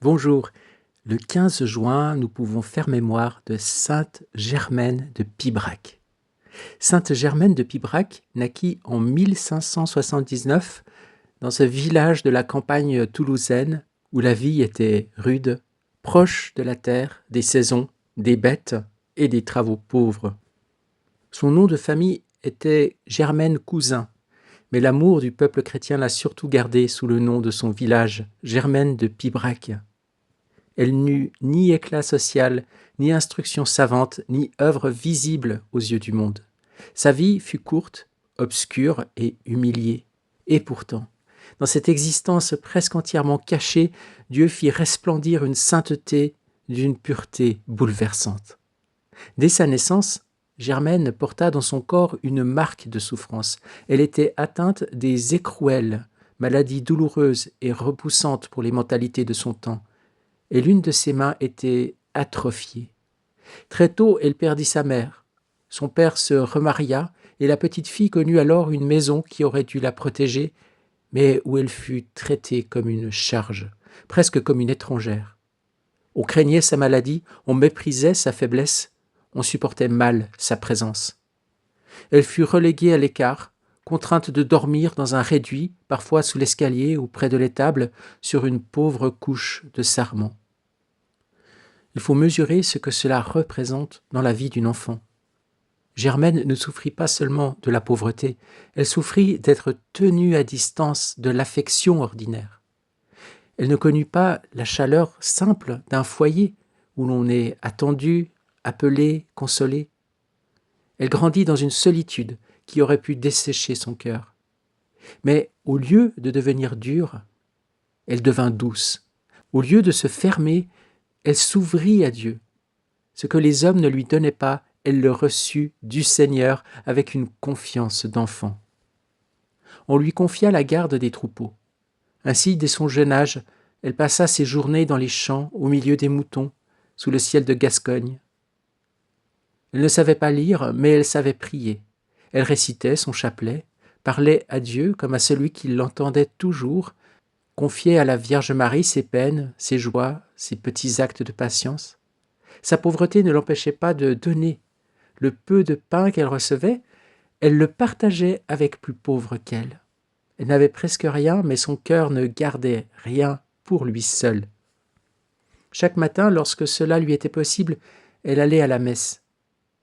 Bonjour, le 15 juin, nous pouvons faire mémoire de Sainte Germaine de Pibrac. Sainte Germaine de Pibrac naquit en 1579 dans ce village de la campagne toulousaine où la vie était rude, proche de la terre, des saisons, des bêtes et des travaux pauvres. Son nom de famille était Germaine Cousin, mais l'amour du peuple chrétien l'a surtout gardée sous le nom de son village, Germaine de Pibrac. Elle n'eut ni éclat social, ni instruction savante, ni œuvre visible aux yeux du monde. Sa vie fut courte, obscure et humiliée. Et pourtant, dans cette existence presque entièrement cachée, Dieu fit resplendir une sainteté d'une pureté bouleversante. Dès sa naissance, Germaine porta dans son corps une marque de souffrance. Elle était atteinte des écrouelles, maladie douloureuse et repoussante pour les mentalités de son temps, et l'une de ses mains était atrophiée. Très tôt, elle perdit sa mère. Son père se remaria et la petite fille connut alors une maison qui aurait dû la protéger, mais où elle fut traitée comme une charge, presque comme une étrangère. On craignait sa maladie, on méprisait sa faiblesse, on supportait mal sa présence. Elle fut reléguée à l'écart, contrainte de dormir dans un réduit, parfois sous l'escalier ou près de l'étable, sur une pauvre couche de sarment. Il faut mesurer ce que cela représente dans la vie d'une enfant. Germaine ne souffrit pas seulement de la pauvreté, elle souffrit d'être tenue à distance de l'affection ordinaire. Elle ne connut pas la chaleur simple d'un foyer où l'on est attendu, appelé, consolé. Elle grandit dans une solitude qui aurait pu dessécher son cœur. Mais au lieu de devenir dure, elle devint douce. Au lieu de se fermer, elle s'ouvrit à Dieu. Ce que les hommes ne lui donnaient pas, elle le reçut du Seigneur avec une confiance d'enfant. On lui confia la garde des troupeaux. Ainsi, dès son jeune âge, elle passa ses journées dans les champs, au milieu des moutons, sous le ciel de Gascogne. Elle ne savait pas lire, mais elle savait prier. Elle récitait son chapelet, parlait à Dieu comme à celui qui l'entendait toujours, confiait à la Vierge Marie ses peines, ses joies, ses petits actes de patience. Sa pauvreté ne l'empêchait pas de donner. Le peu de pain qu'elle recevait, elle le partageait avec plus pauvres qu'elle. Elle n'avait presque rien, mais son cœur ne gardait rien pour lui seul. Chaque matin, lorsque cela lui était possible, elle allait à la messe.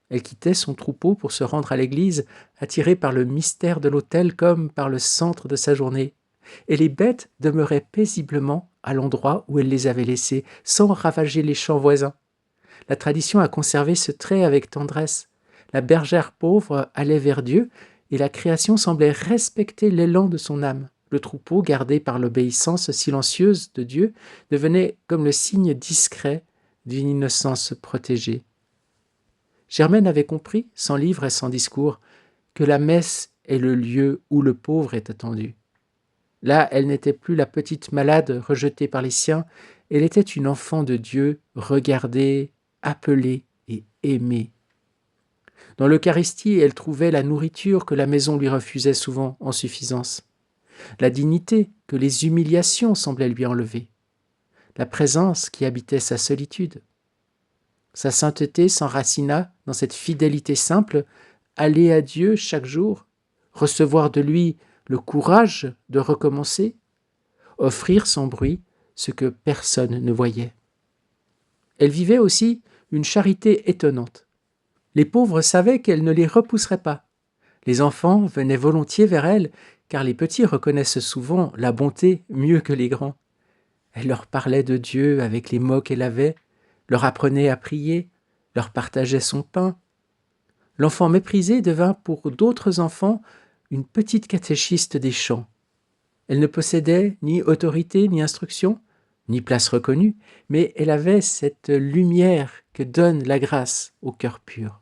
Elle quittait son troupeau pour se rendre à l'église, attirée par le mystère de l'autel comme par le centre de sa journée. Et les bêtes demeuraient paisiblement à l'endroit où elle les avait laissées, sans ravager les champs voisins. La tradition a conservé ce trait avec tendresse. La bergère pauvre allait vers Dieu et la création semblait respecter l'élan de son âme. Le troupeau, gardé par l'obéissance silencieuse de Dieu, devenait comme le signe discret d'une innocence protégée. Germaine avait compris, sans livre et sans discours, que la messe est le lieu où le pauvre est attendu. Là, elle n'était plus la petite malade rejetée par les siens, elle était une enfant de Dieu, regardée, appelée et aimée. Dans l'Eucharistie, elle trouvait la nourriture que la maison lui refusait souvent en suffisance, la dignité que les humiliations semblaient lui enlever, la présence qui habitait sa solitude. Sa sainteté s'enracina dans cette fidélité simple, aller à Dieu chaque jour, recevoir de lui le courage de recommencer, offrir sans bruit ce que personne ne voyait. Elle vivait aussi une charité étonnante. Les pauvres savaient qu'elle ne les repousserait pas. Les enfants venaient volontiers vers elle, car les petits reconnaissent souvent la bonté mieux que les grands. Elle leur parlait de Dieu avec les mots qu'elle avait, leur apprenait à prier, leur partageait son pain. L'enfant méprisé devint pour d'autres enfants une petite catéchiste des champs. Elle ne possédait ni autorité ni instruction, ni place reconnue, mais elle avait cette lumière que donne la grâce au cœur pur.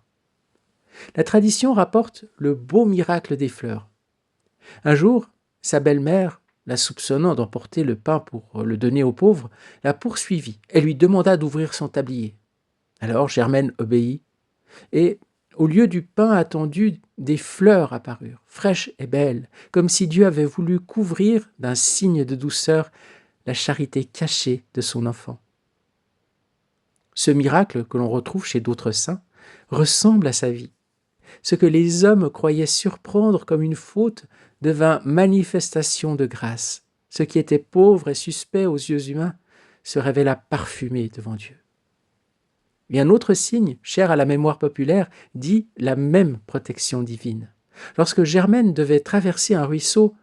La tradition rapporte le beau miracle des fleurs. Un jour, sa belle-mère, la soupçonnant d'emporter le pain pour le donner aux pauvres, la poursuivit. Elle lui demanda d'ouvrir son tablier. Alors Germaine obéit, et au lieu du pain attendu, des fleurs apparurent, fraîches et belles, comme si Dieu avait voulu couvrir d'un signe de douceur la charité cachée de son enfant. Ce miracle que l'on retrouve chez d'autres saints ressemble à sa vie. Ce que les hommes croyaient surprendre comme une faute devint manifestation de grâce. Ce qui était pauvre et suspect aux yeux humains se révéla parfumé devant Dieu. Et un autre signe, cher à la mémoire populaire, dit la même protection divine. Lorsque Germaine devait traverser un ruisseau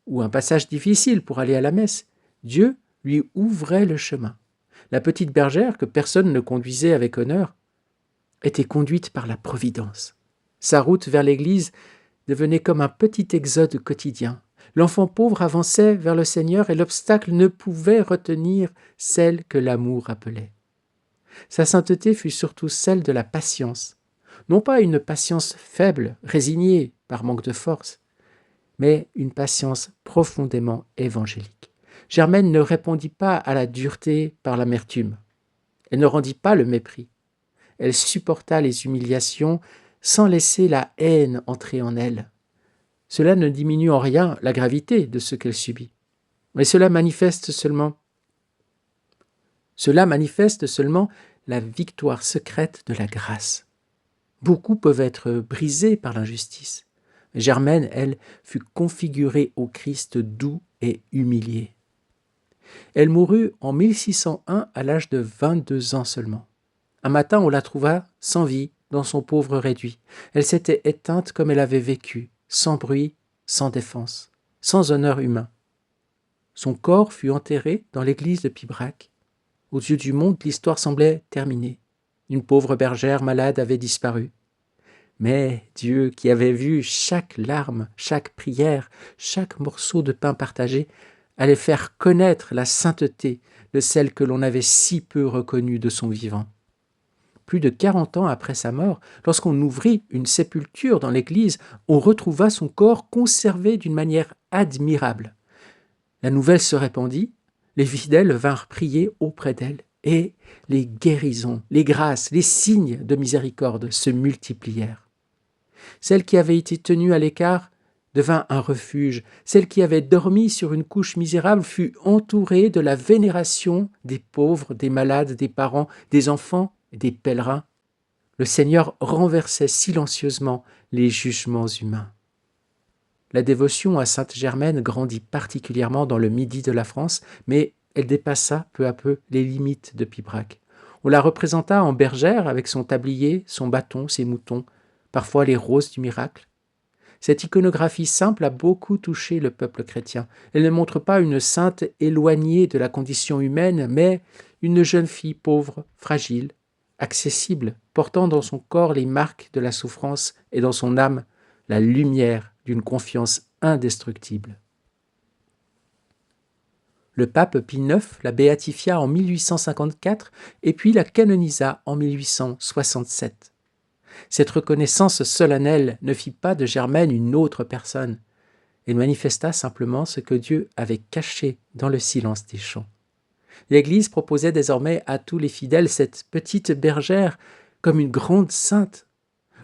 ou un passage difficile pour aller à la messe, Dieu lui ouvrait le chemin. La petite bergère, que personne ne conduisait avec honneur, était conduite par la providence. Sa route vers l'église devenait comme un petit exode quotidien. L'enfant pauvre avançait vers le Seigneur et l'obstacle ne pouvait retenir celle que l'amour appelait. Sa sainteté fut surtout celle de la patience, non pas une patience faible, résignée par manque de force, mais une patience profondément évangélique. Germaine ne répondit pas à la dureté par l'amertume. Elle ne rendit pas le mépris. Elle supporta les humiliations sans laisser la haine entrer en elle. Cela ne diminue en rien la gravité de ce qu'elle subit, mais cela manifeste seulement la victoire secrète de la grâce. Beaucoup peuvent être brisés par l'injustice. Germaine, elle, fut configurée au Christ doux et humilié. Elle mourut en 1601 à l'âge de 22 ans seulement. Un matin, on la trouva sans vie dans son pauvre réduit. Elle s'était éteinte comme elle avait vécu, sans bruit, sans défense, sans honneur humain. Son corps fut enterré dans l'église de Pibrac. Aux yeux du monde, l'histoire semblait terminée. Une pauvre bergère malade avait disparu. Mais Dieu, qui avait vu chaque larme, chaque prière, chaque morceau de pain partagé, allait faire connaître la sainteté de celle que l'on avait si peu reconnue de son vivant. Plus de 40 ans après sa mort, lorsqu'on ouvrit une sépulture dans l'église, on retrouva son corps conservé d'une manière admirable. La nouvelle se répandit, les fidèles vinrent prier auprès d'elle, et les guérisons, les grâces, les signes de miséricorde se multiplièrent. Celle qui avait été tenue à l'écart devint un refuge. Celle qui avait dormi sur une couche misérable fut entourée de la vénération des pauvres, des malades, des parents, des enfants et des pèlerins. Le Seigneur renversait silencieusement les jugements humains. La dévotion à Sainte Germaine grandit particulièrement dans le midi de la France, mais elle dépassa peu à peu les limites de Pibrac. On la représenta en bergère avec son tablier, son bâton, ses moutons, parfois les roses du miracle. Cette iconographie simple a beaucoup touché le peuple chrétien. Elle ne montre pas une sainte éloignée de la condition humaine, mais une jeune fille pauvre, fragile, accessible, portant dans son corps les marques de la souffrance et dans son âme la lumière d'une confiance indestructible. Le pape Pie IX la béatifia en 1854 et puis la canonisa en 1867. Cette reconnaissance solennelle ne fit pas de Germaine une autre personne. Elle manifesta simplement ce que Dieu avait caché dans le silence des champs. L'Église proposait désormais à tous les fidèles cette petite bergère comme une grande sainte,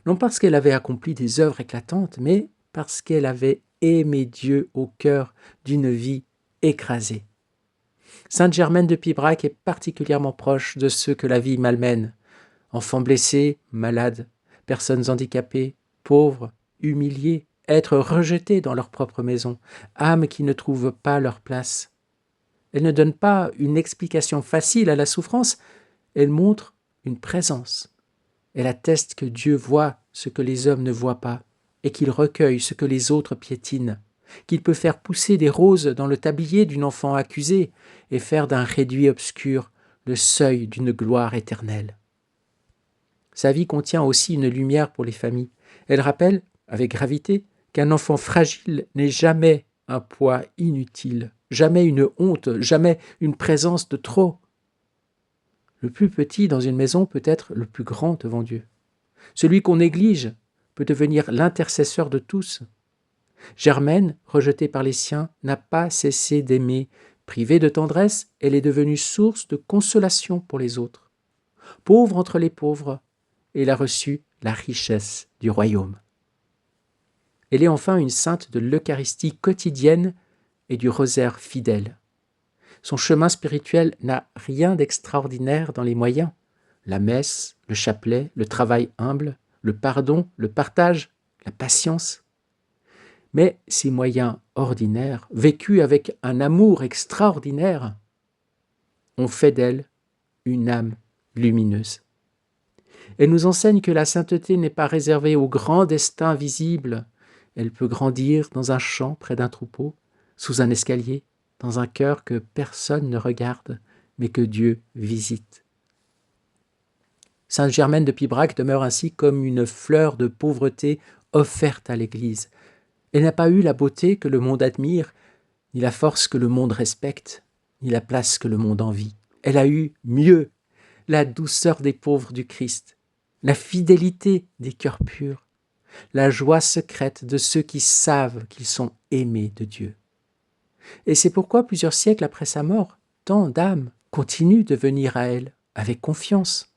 non parce qu'elle avait accompli des œuvres éclatantes, mais parce qu'elle avait aimé Dieu au cœur d'une vie écrasée. Sainte Germaine de Pibrac est particulièrement proche de ceux que la vie malmène. Enfants blessés, malades, personnes handicapées, pauvres, humiliés, êtres rejetés dans leur propre maison, âmes qui ne trouvent pas leur place. Elle ne donne pas une explication facile à la souffrance, elle montre une présence. Elle atteste que Dieu voit ce que les hommes ne voient pas et qu'il recueille ce que les autres piétinent, qu'il peut faire pousser des roses dans le tablier d'une enfant accusée et faire d'un réduit obscur le seuil d'une gloire éternelle. Sa vie contient aussi une lumière pour les familles. Elle rappelle, avec gravité, qu'un enfant fragile n'est jamais un poids inutile, jamais une honte, jamais une présence de trop. Le plus petit dans une maison peut être le plus grand devant Dieu. Celui qu'on néglige peut devenir l'intercesseur de tous. Germaine, rejetée par les siens, n'a pas cessé d'aimer. Privée de tendresse, elle est devenue source de consolation pour les autres. Pauvre entre les pauvres, elle a reçu la richesse du royaume. Elle est enfin une sainte de l'Eucharistie quotidienne et du rosaire fidèle. Son chemin spirituel n'a rien d'extraordinaire dans les moyens. La messe, le chapelet, le travail humble, le pardon, le partage, la patience. Mais ces moyens ordinaires, vécus avec un amour extraordinaire, ont fait d'elle une âme lumineuse. Elle nous enseigne que la sainteté n'est pas réservée aux grands destins visibles. Elle peut grandir dans un champ près d'un troupeau, sous un escalier, dans un cœur que personne ne regarde, mais que Dieu visite. Sainte Germaine de Pibrac demeure ainsi comme une fleur de pauvreté offerte à l'Église. Elle n'a pas eu la beauté que le monde admire, ni la force que le monde respecte, ni la place que le monde envie. Elle a eu mieux, la douceur des pauvres du Christ, la fidélité des cœurs purs, la joie secrète de ceux qui savent qu'ils sont aimés de Dieu. Et c'est pourquoi plusieurs siècles après sa mort, tant d'âmes continuent de venir à elle avec confiance,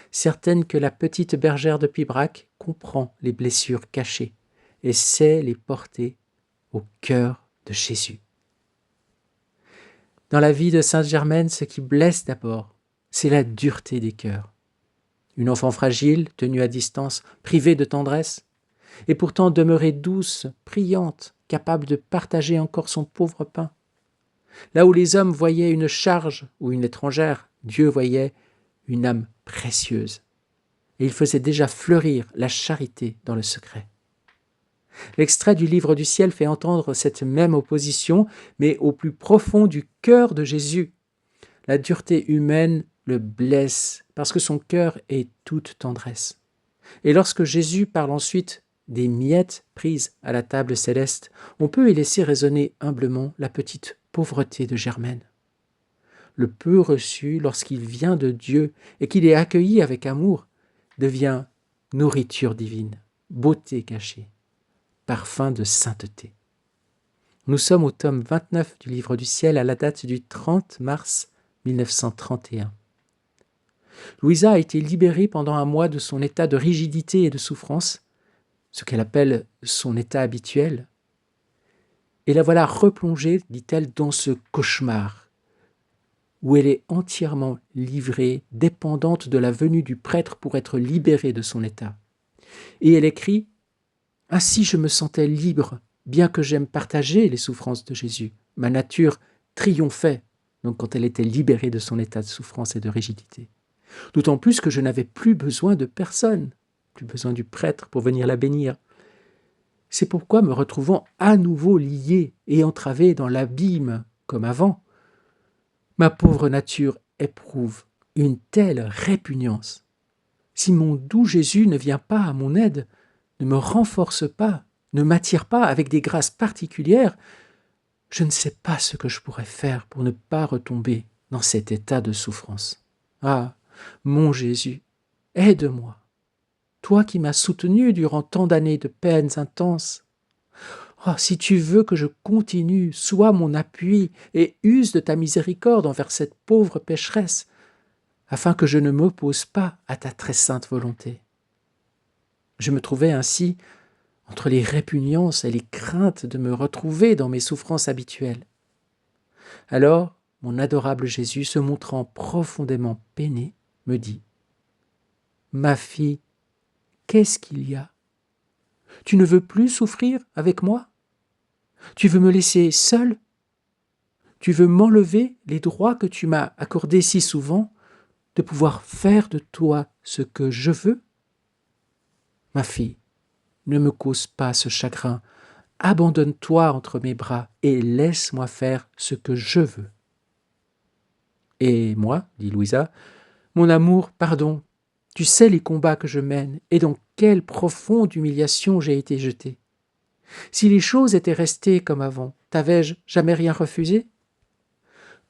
certaines que la petite bergère de Pibrac comprend les blessures cachées et sait les porter au cœur de Jésus. Dans la vie de Sainte Germaine, ce qui blesse d'abord, c'est la dureté des cœurs. Une enfant fragile, tenue à distance, privée de tendresse, et pourtant demeurée douce, priante, capable de partager encore son pauvre pain. Là où les hommes voyaient une charge ou une étrangère, Dieu voyait une âme précieuse. Et il faisait déjà fleurir la charité dans le secret. L'extrait du Livre du ciel fait entendre cette même opposition, mais au plus profond du cœur de Jésus. La dureté humaine le blesse, parce que son cœur est toute tendresse. Et lorsque Jésus parle ensuite des miettes prises à la table céleste, on peut y laisser résonner humblement la petite pauvreté de Germaine. Le peu reçu, lorsqu'il vient de Dieu et qu'il est accueilli avec amour, devient nourriture divine, beauté cachée, parfum de sainteté. Nous sommes au tome 29 du Livre du ciel à la date du 30 mars 1931. Louisa a été libérée pendant un mois de son état de rigidité et de souffrance, ce qu'elle appelle son état habituel. Et la voilà replongée, dit-elle, dans ce cauchemar, où elle est entièrement livrée, dépendante de la venue du prêtre pour être libérée de son état. Et elle écrit « Ainsi je me sentais libre, bien que j'aime partager les souffrances de Jésus. Ma nature triomphait, donc quand elle était libérée de son état de souffrance et de rigidité. D'autant plus que je n'avais plus besoin de personne, plus besoin du prêtre pour venir la bénir. C'est pourquoi, me retrouvant à nouveau liée et entravée dans l'abîme comme avant, ma pauvre nature éprouve une telle répugnance. Si mon doux Jésus ne vient pas à mon aide, ne me renforce pas, ne m'attire pas avec des grâces particulières, je ne sais pas ce que je pourrais faire pour ne pas retomber dans cet état de souffrance. Ah, mon Jésus, aide-moi, toi qui m'as soutenu durant tant d'années de peines intenses. Oh, si tu veux que je continue, sois mon appui et use de ta miséricorde envers cette pauvre pécheresse, afin que je ne m'oppose pas à ta très sainte volonté. Je me trouvais ainsi entre les répugnances et les craintes de me retrouver dans mes souffrances habituelles. Alors, mon adorable Jésus, se montrant profondément peiné, me dit « Ma fille, qu'est-ce qu'il y a? Tu ne veux plus souffrir avec moi? Tu veux me laisser seule? Tu veux m'enlever les droits que tu m'as accordés si souvent, de pouvoir faire de toi ce que je veux? Ma fille, ne me cause pas ce chagrin, abandonne-toi entre mes bras et laisse-moi faire ce que je veux. » Et moi, dit Louisa, mon amour, pardon, tu sais les combats que je mène et dans quelle profonde humiliation j'ai été jetée. Si les choses étaient restées comme avant, t'avais-je jamais rien refusé?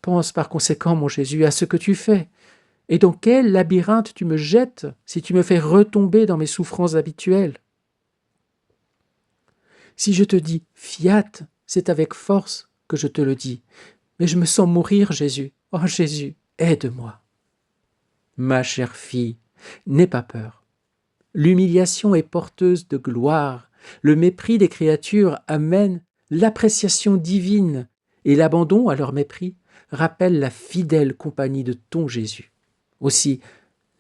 Pense par conséquent, mon Jésus, à ce que tu fais, et dans quel labyrinthe tu me jettes si tu me fais retomber dans mes souffrances habituelles. Si je te dis « fiat », c'est avec force que je te le dis, mais je me sens mourir, Jésus. Oh Jésus, aide-moi. Ma chère fille, n'aie pas peur. L'humiliation est porteuse de gloire. Le mépris des créatures amène l'appréciation divine et l'abandon à leur mépris rappelle la fidèle compagnie de ton Jésus. Aussi,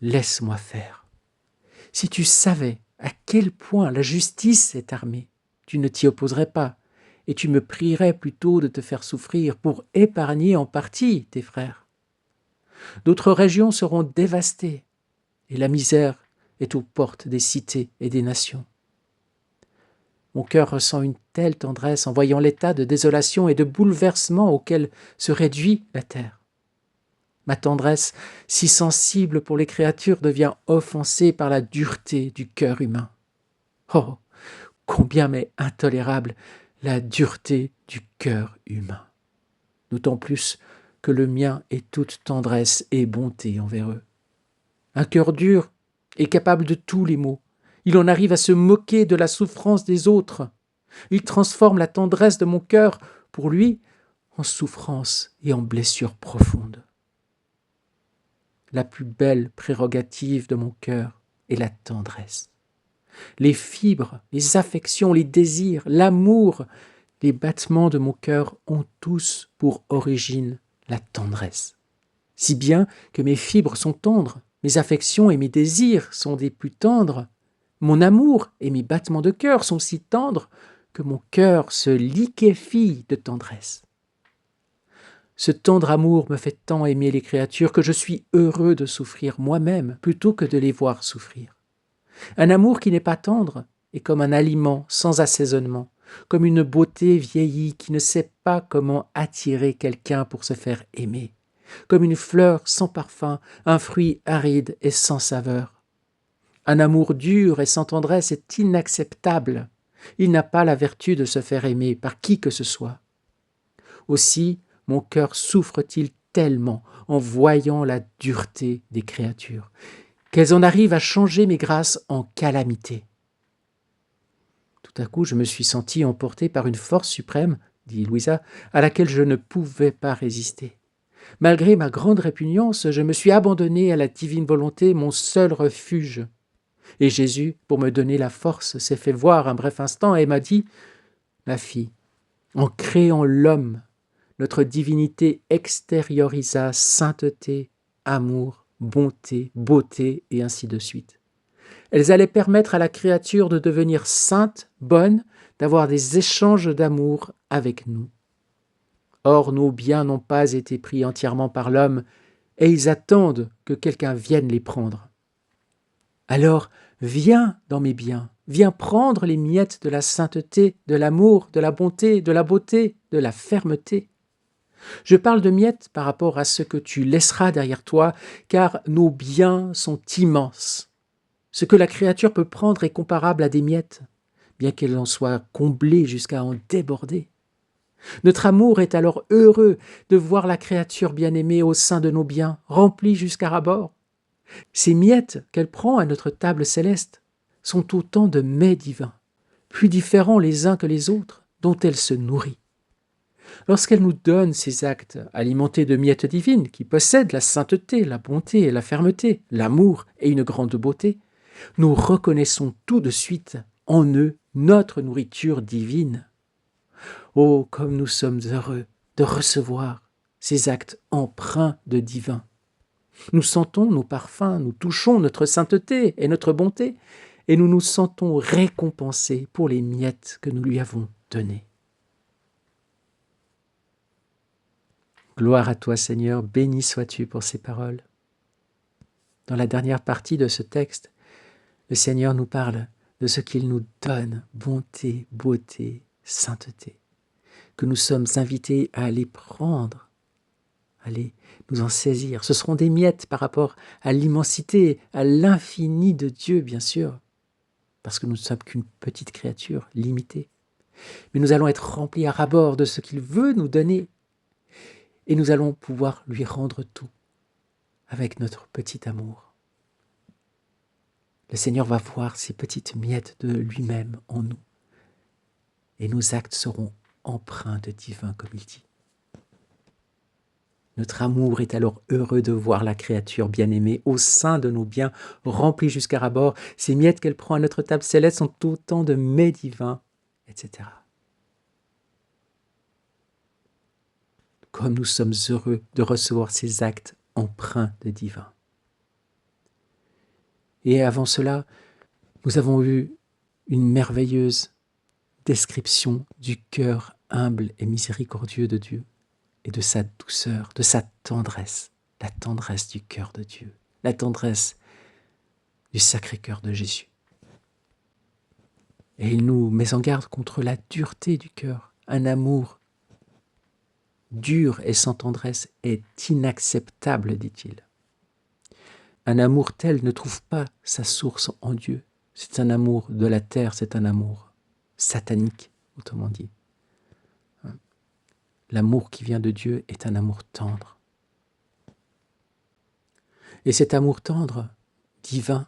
laisse-moi faire. Si tu savais à quel point la justice est armée, tu ne t'y opposerais pas, et tu me prierais plutôt de te faire souffrir pour épargner en partie tes frères. D'autres régions seront dévastées, et la misère est aux portes des cités et des nations. Mon cœur ressent une telle tendresse en voyant l'état de désolation et de bouleversement auquel se réduit la terre. Ma tendresse, si sensible pour les créatures, devient offensée par la dureté du cœur humain. Oh, combien m'est intolérable la dureté du cœur humain, d'autant plus que le mien est toute tendresse et bonté envers eux. Un cœur dur est capable de tous les maux. Il en arrive à se moquer de la souffrance des autres. Il transforme la tendresse de mon cœur, pour lui, en souffrance et en blessure profonde. La plus belle prérogative de mon cœur est la tendresse. Les fibres, les affections, les désirs, l'amour, les battements de mon cœur ont tous pour origine la tendresse. Si bien que mes fibres sont tendres, mes affections et mes désirs sont des plus tendres, mon amour et mes battements de cœur sont si tendres que mon cœur se liquéfie de tendresse. Ce tendre amour me fait tant aimer les créatures que je suis heureux de souffrir moi-même plutôt que de les voir souffrir. Un amour qui n'est pas tendre est comme un aliment sans assaisonnement, comme une beauté vieillie qui ne sait pas comment attirer quelqu'un pour se faire aimer, comme une fleur sans parfum, un fruit aride et sans saveur. Un amour dur et sans tendresse est inacceptable. Il n'a pas la vertu de se faire aimer par qui que ce soit. Aussi, mon cœur souffre-t-il tellement en voyant la dureté des créatures, qu'elles en arrivent à changer mes grâces en calamités. Tout à coup, je me suis senti emporté par une force suprême, dit Louisa, à laquelle je ne pouvais pas résister. Malgré ma grande répugnance, je me suis abandonné à la divine volonté, mon seul refuge. Et Jésus, pour me donner la force, s'est fait voir un bref instant et m'a dit « Ma fille, en créant l'homme, notre divinité extériorisa sainteté, amour, bonté, beauté, et ainsi de suite. Elles allaient permettre à la créature de devenir sainte, bonne, d'avoir des échanges d'amour avec nous. Or, nos biens n'ont pas été pris entièrement par l'homme, et ils attendent que quelqu'un vienne les prendre. Alors, viens dans mes biens, viens prendre les miettes de la sainteté, de l'amour, de la bonté, de la beauté, de la fermeté. Je parle de miettes par rapport à ce que tu laisseras derrière toi, car nos biens sont immenses. Ce que la créature peut prendre est comparable à des miettes, bien qu'elle en soit comblée jusqu'à en déborder. Notre amour est alors heureux de voir la créature bien-aimée au sein de nos biens, remplie jusqu'à ras-bord. Ces miettes qu'elle prend à notre table céleste sont autant de mets divins, plus différents les uns que les autres, dont elle se nourrit. Lorsqu'elle nous donne ces actes alimentés de miettes divines qui possèdent la sainteté, la bonté et la fermeté, l'amour et une grande beauté, nous reconnaissons tout de suite en eux notre nourriture divine. Oh, comme nous sommes heureux de recevoir ces actes empreints de divin. Nous sentons nos parfums, nous touchons notre sainteté et notre bonté, et nous nous sentons récompensés pour les miettes que nous lui avons données. Gloire à toi, Seigneur, béni sois-tu pour ces paroles. Dans la dernière partie de ce texte, le Seigneur nous parle de ce qu'il nous donne, bonté, beauté, sainteté, que nous sommes invités à aller prendre, à aller nous en saisir. Ce seront des miettes par rapport à l'immensité, à l'infini de Dieu, bien sûr, parce que nous ne sommes qu'une petite créature limitée. Mais nous allons être remplis à ras-bord de ce qu'il veut nous donner, et nous allons pouvoir lui rendre tout avec notre petit amour. Le Seigneur va voir ces petites miettes de lui-même en nous, et nos actes seront empreints de divin, comme il dit. Notre amour est alors heureux de voir la créature bien-aimée au sein de nos biens, remplie jusqu'à ras-bord. Ces miettes qu'elle prend à notre table céleste sont autant de mets divins, etc. comme nous sommes heureux de recevoir ces actes empreints de divin. Et avant cela, nous avons eu une merveilleuse description du cœur humble et miséricordieux de Dieu et de sa douceur, de sa tendresse, la tendresse du cœur de Dieu, la tendresse du Sacré-Cœur de Jésus. Et il nous met en garde contre la dureté du cœur. Un amour dur et sans tendresse est inacceptable, dit-il. Un amour tel ne trouve pas sa source en Dieu. C'est un amour de la terre, c'est un amour satanique, autrement dit. L'amour qui vient de Dieu est un amour tendre. Et cet amour tendre, divin,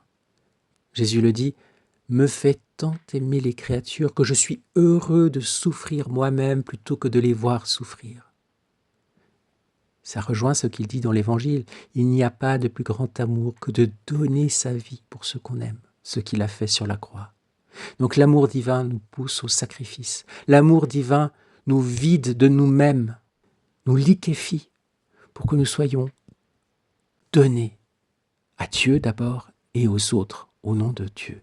Jésus le dit, me fait tant aimer les créatures que je suis heureux de souffrir moi-même plutôt que de les voir souffrir. Ça rejoint ce qu'il dit dans l'Évangile. Il n'y a pas de plus grand amour que de donner sa vie pour ceux qu'on aime, ce qu'il a fait sur la croix. Donc l'amour divin nous pousse au sacrifice. L'amour divin nous vide de nous-mêmes, nous liquéfie pour que nous soyons donnés à Dieu d'abord et aux autres au nom de Dieu.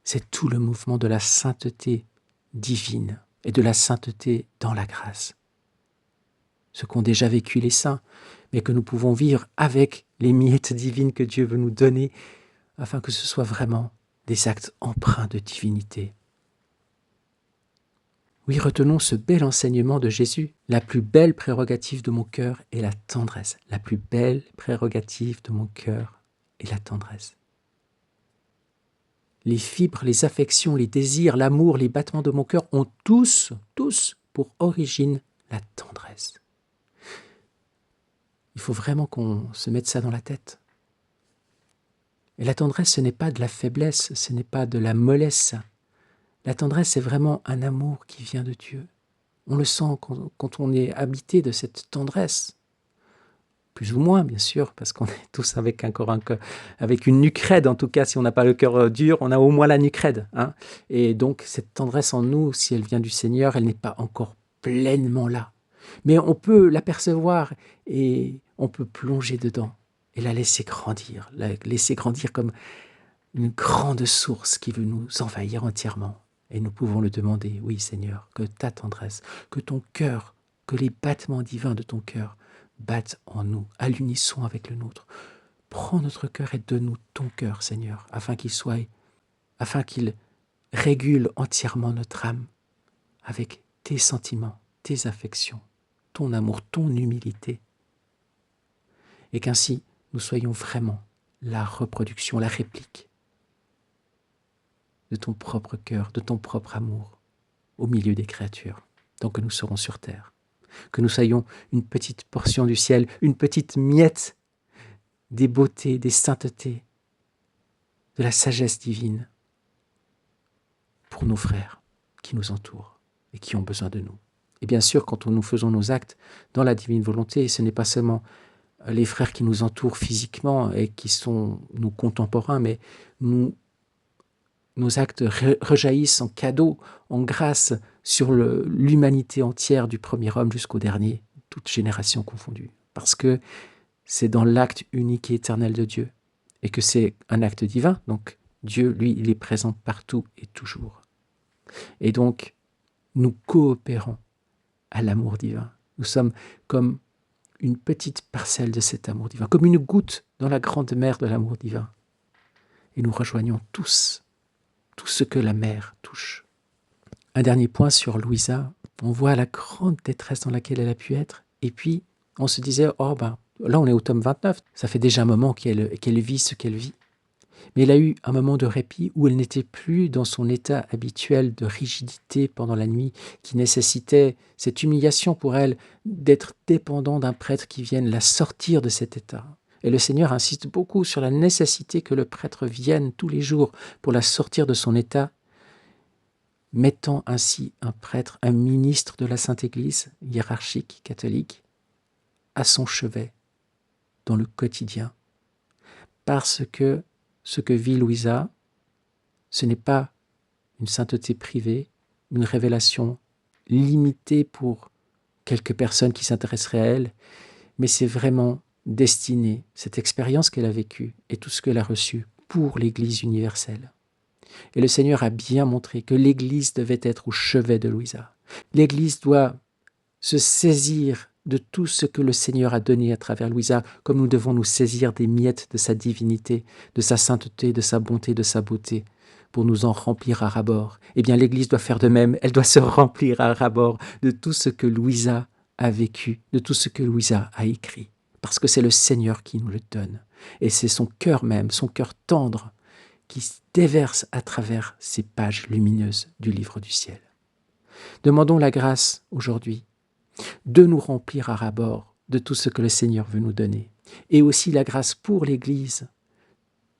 C'est tout le mouvement de la sainteté divine et de la sainteté dans la grâce. Ce qu'ont déjà vécu les saints, mais que nous pouvons vivre avec les miettes divines que Dieu veut nous donner, afin que ce soit vraiment des actes empreints de divinité. Oui, retenons ce bel enseignement de Jésus. La plus belle prérogative de mon cœur est la tendresse. La plus belle prérogative de mon cœur est la tendresse. Les fibres, les affections, les désirs, l'amour, les battements de mon cœur ont tous pour origine la tendresse. Il faut vraiment qu'on se mette ça dans la tête. Et la tendresse, ce n'est pas de la faiblesse, ce n'est pas de la mollesse. La tendresse, c'est vraiment un amour qui vient de Dieu. On le sent quand on est habité de cette tendresse. Plus ou moins, bien sûr, parce qu'on est tous avec avec une nuque raide, en tout cas, si on n'a pas le cœur dur, on a au moins la nuque raide. Hein. Et donc, cette tendresse en nous, si elle vient du Seigneur, elle n'est pas encore pleinement là. Mais on peut l'apercevoir et on peut plonger dedans et la laisser grandir comme une grande source qui veut nous envahir entièrement. Et nous pouvons le demander, oui Seigneur, que ta tendresse, que ton cœur, que les battements divins de ton cœur battent en nous, à l'unisson avec le nôtre. Prends notre cœur et donne-nous ton cœur, Seigneur, afin qu'il régule entièrement notre âme avec tes sentiments, tes affections, ton amour, ton humilité. Et qu'ainsi, nous soyons vraiment la reproduction, la réplique de ton propre cœur, de ton propre amour, au milieu des créatures, tant que nous serons sur terre. Que nous soyons une petite portion du ciel, une petite miette des beautés, des saintetés, de la sagesse divine pour nos frères qui nous entourent et qui ont besoin de nous. Et bien sûr, quand nous faisons nos actes dans la divine volonté, ce n'est pas seulement les frères qui nous entourent physiquement et qui sont nos contemporains, mais nos actes rejaillissent en cadeau, en grâce sur l'humanité entière du premier homme jusqu'au dernier, toute génération confondue. Parce que c'est dans l'acte unique et éternel de Dieu et que c'est un acte divin. Donc Dieu, lui, il est présent partout et toujours. Et donc, nous coopérons à l'amour divin. Nous sommes comme une petite parcelle de cet amour divin, comme une goutte dans la grande mer de l'amour divin. Et nous rejoignons tous tout ce que la mer touche. Un dernier point sur Louisa. On voit la grande détresse dans laquelle elle a pu être. Et puis, on se disait, là on est au tome 29, ça fait déjà un moment qu'elle vit ce qu'elle vit. Mais elle a eu un moment de répit où elle n'était plus dans son état habituel de rigidité pendant la nuit, qui nécessitait cette humiliation pour elle d'être dépendante d'un prêtre qui vienne la sortir de cet état. Et le Seigneur insiste beaucoup sur la nécessité que le prêtre vienne tous les jours pour la sortir de son état, mettant ainsi un prêtre, un ministre de la Sainte Église hiérarchique catholique, à son chevet dans le quotidien. Parce que ce que vit Louisa, ce n'est pas une sainteté privée, une révélation limitée pour quelques personnes qui s'intéresseraient à elle, mais c'est vraiment destiné, cette expérience qu'elle a vécue et tout ce qu'elle a reçu pour l'Église universelle. Et le Seigneur a bien montré que l'Église devait être au chevet de Louisa. L'Église doit se saisir de tout ce que le Seigneur a donné à travers Louisa, comme nous devons nous saisir des miettes de sa divinité, de sa sainteté, de sa bonté, de sa beauté, pour nous en remplir à ras-bord. Eh bien, l'Église doit faire de même, elle doit se remplir à ras-bord de tout ce que Louisa a vécu, de tout ce que Louisa a écrit, parce que c'est le Seigneur qui nous le donne. Et c'est son cœur même, son cœur tendre, qui se déverse à travers ces pages lumineuses du livre du ciel. Demandons la grâce aujourd'hui de nous remplir à ras-bord de tout ce que le Seigneur veut nous donner, et aussi la grâce pour l'Église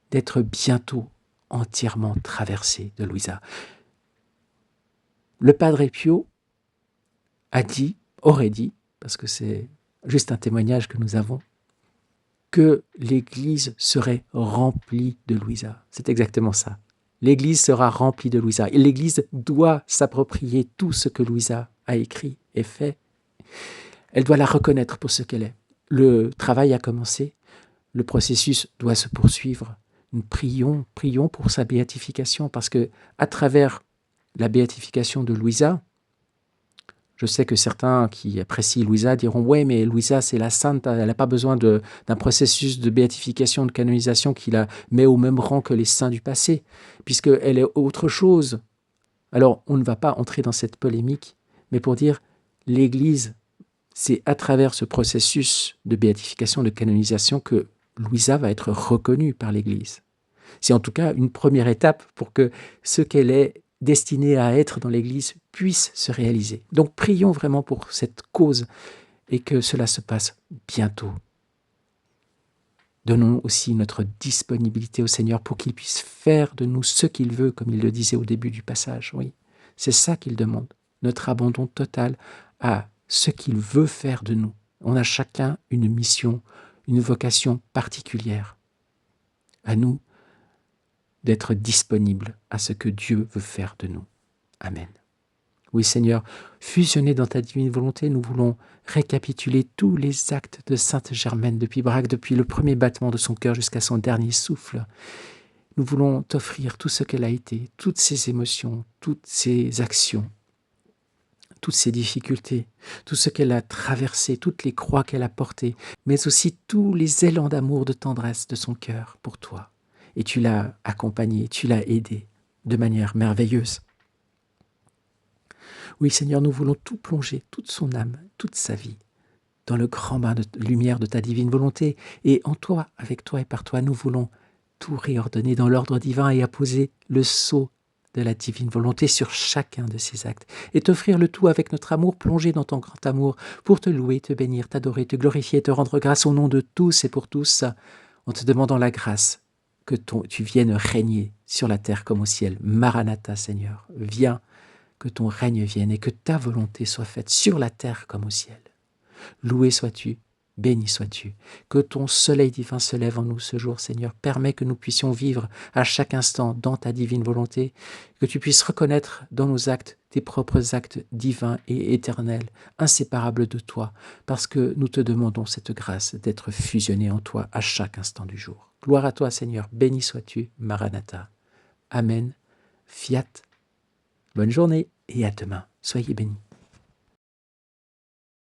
d'être bientôt entièrement traversée de Louisa. Le Padre Pio aurait dit, parce que c'est juste un témoignage que nous avons, que l'Église serait remplie de Louisa. C'est exactement ça. L'Église sera remplie de Louisa. Et l'Église doit s'approprier tout ce que Louisa a écrit et fait. Elle doit la reconnaître pour ce qu'elle est. Le travail a commencé, le processus doit se poursuivre. Nous prions pour sa béatification, parce que à travers la béatification de Louisa, je sais que certains qui apprécient Louisa diront « Ouais, mais Louisa, c'est la sainte, elle n'a pas besoin d'un processus de béatification, de canonisation qui la met au même rang que les saints du passé, puisqu'elle est autre chose. » Alors, on ne va pas entrer dans cette polémique, mais pour dire l'Église, c'est à travers ce processus de béatification, de canonisation que Louisa va être reconnue par l'Église. C'est en tout cas une première étape pour que ce qu'elle est destinée à être dans l'Église puisse se réaliser. Donc prions vraiment pour cette cause et que cela se passe bientôt. Donnons aussi notre disponibilité au Seigneur pour qu'il puisse faire de nous ce qu'il veut, comme il le disait au début du passage. Oui, c'est ça qu'il demande, notre abandon total à ce qu'il veut faire de nous. On a chacun une mission, une vocation particulière. À nous d'être disponibles à ce que Dieu veut faire de nous. Amen. Oui Seigneur, fusionnés dans ta divine volonté, nous voulons récapituler tous les actes de Sainte Germaine de Pibrac, depuis le premier battement de son cœur jusqu'à son dernier souffle. Nous voulons t'offrir tout ce qu'elle a été, toutes ses émotions, toutes ses actions, toutes ses difficultés, tout ce qu'elle a traversé, toutes les croix qu'elle a portées, mais aussi tous les élans d'amour, de tendresse de son cœur pour toi. Et tu l'as accompagnée, tu l'as aidée de manière merveilleuse. Oui, Seigneur, nous voulons tout plonger, toute son âme, toute sa vie, dans le grand bain de lumière de ta divine volonté. Et en toi, avec toi et par toi, nous voulons tout réordonner dans l'ordre divin et apposer le sceau de la divine volonté sur chacun de ces actes. Et t'offrir le tout avec notre amour plongé dans ton grand amour, pour te louer, te bénir, t'adorer, te glorifier, te rendre grâce au nom de tous et pour tous, en te demandant la grâce que tu viennes régner sur la terre comme au ciel. Maranatha, Seigneur, viens, que ton règne vienne et que ta volonté soit faite sur la terre comme au ciel. Loué sois-tu, béni sois-tu. Que ton soleil divin se lève en nous ce jour, Seigneur. Permets que nous puissions vivre à chaque instant dans ta divine volonté, que tu puisses reconnaître dans nos actes tes propres actes divins et éternels, inséparables de toi, parce que nous te demandons cette grâce d'être fusionnés en toi à chaque instant du jour. Gloire à toi, Seigneur. Béni sois-tu, Maranatha. Amen. Fiat. Bonne journée et à demain. Soyez bénis.